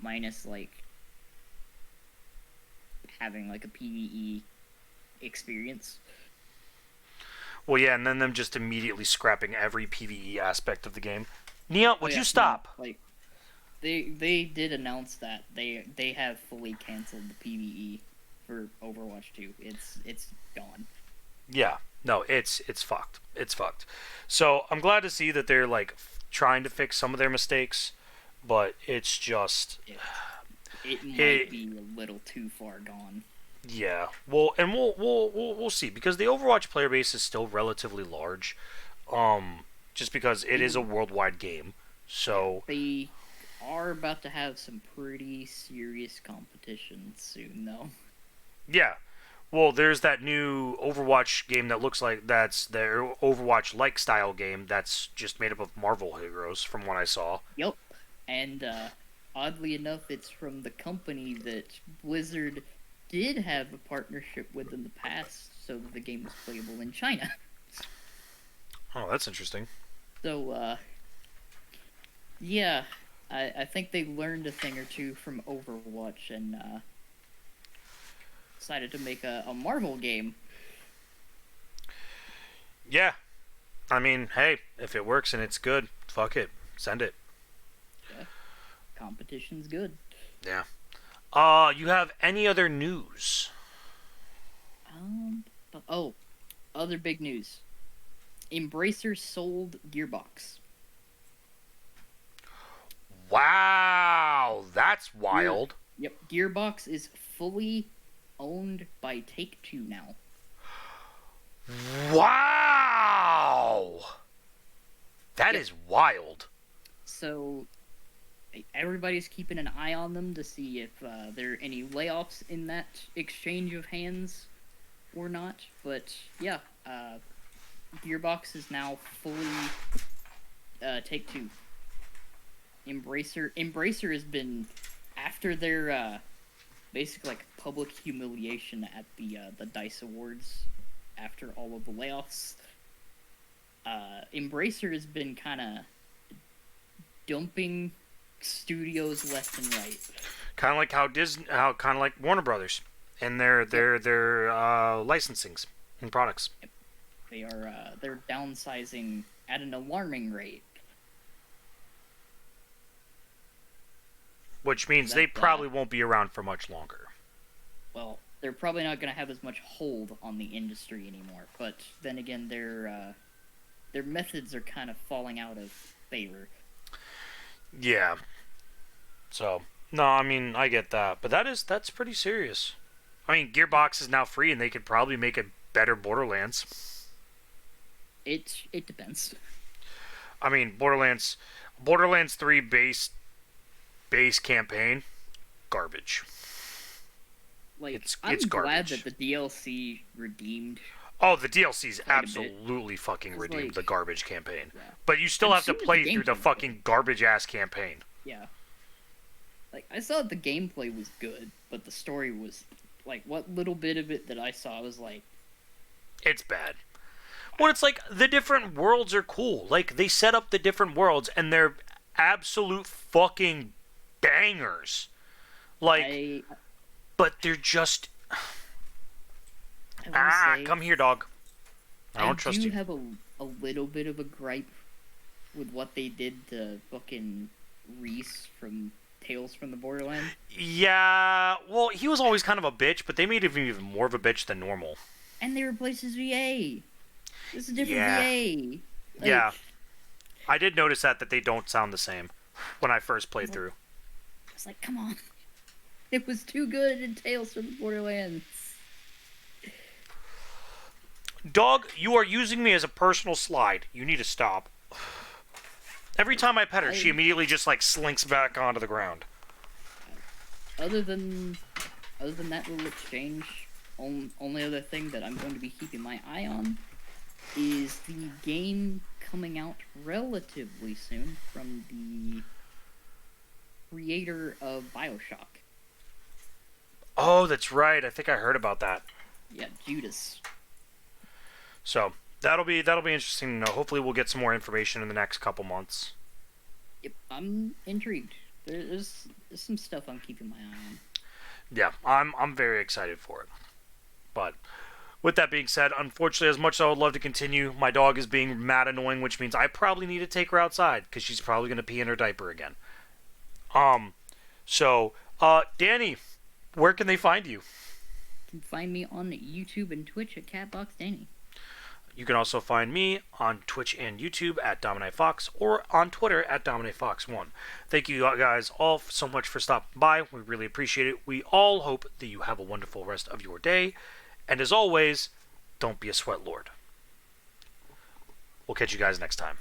Minus, like, having, like, a PvE experience. Well, yeah, and then them just immediately scrapping every PvE aspect of the game. Nia, would you stop? No, like, they did announce that they have fully canceled the PvE for Overwatch 2. It's gone. Yeah, no, it's fucked. It's fucked. So I'm glad to see that they're like trying to fix some of their mistakes, but it's just it might be a little too far gone. Yeah, well, and we'll see, because the Overwatch player base is still relatively large, just because it is a worldwide game. So they are about to have some pretty serious competition soon, though. Yeah, well, there's that new Overwatch game that looks like that's their Overwatch-like style game that's just made up of Marvel heroes, from what I saw. Yep, and oddly enough, it's from the company that Blizzard did have a partnership with in the past, so that the game was playable in China. Oh, that's interesting. So, yeah, I think they learned a thing or two from Overwatch and decided to make a Marvel game. Yeah, I mean, hey, if it works and it's good, fuck it, send it. Yeah, competition's good. Yeah. You have any other news? Other big news. Embracer sold Gearbox. Wow, that's wild. Yep, Gearbox is fully owned by Take-Two now. Wow! That is wild. So, everybody's keeping an eye on them to see if there are any layoffs in that exchange of hands or not. But, yeah, Gearbox is now fully Take-Two. Embracer has been, after their basically like public humiliation at the DICE Awards after all of the layoffs, Embracer has been kind of dumping studios left and right. Kind of like kind of like Warner Brothers and their licensings and products. They're downsizing at an alarming rate. Which means they probably won't be around for much longer. Well, they're probably not going to have as much hold on the industry anymore. But then again, their methods are kind of falling out of favor. Yeah. So, no, I mean, I get that. But that's pretty serious. I mean, Gearbox is now free, and they could probably make a better Borderlands. It depends. I mean, Borderlands 3 base campaign, garbage. Like, it's I'm glad garbage. that the DLC redeemed. Oh, the DLC's absolutely fucking redeemed the garbage campaign. Yeah. But you still have to play through the fucking garbage-ass campaign. Yeah. Like, I saw the gameplay was good, but the story was, like, what little bit of it that I saw was like... It's bad. Well, it's like, the different worlds are cool. Like, they set up the different worlds, and they're absolute fucking bangers. Like, but they're just... I will say, Come here, dog. I I don't trust do you. have a little bit of a gripe with what they did to fucking Reese from Tales from the Borderland. Yeah, well, he was always kind of a bitch, but they made him even more of a bitch than normal. And they replaced his VA. This is a different Yeah. VA. Like, Yeah. I did notice that they don't sound the same when I first played through. I was like, come on. It was too good in Tales from the Borderlands. Dog, you are using me as a personal slide. You need to stop. Every time I pet her, she immediately just like slinks back onto the ground. Other than that little exchange, only other thing that I'm going to be keeping my eye on is the game coming out relatively soon from the creator of BioShock. Oh, that's right. I think I heard about that. Yeah, Judas. So that'll be interesting to know. Hopefully, we'll get some more information in the next couple months. Yep, I'm intrigued. There's some stuff I'm keeping my eye on. Yeah, I'm very excited for it. But with that being said, unfortunately, as much as I would love to continue, my dog is being mad annoying, which means I probably need to take her outside because she's probably going to pee in her diaper again. So, Danny, where can they find you? You can find me on YouTube and Twitch at CatboxDanny. You can also find me on Twitch and YouTube at DominateFox or on Twitter at DominateFox1. Thank you guys all so much for stopping by. We really appreciate it. We all hope that you have a wonderful rest of your day. And as always, don't be a sweat lord. We'll catch you guys next time.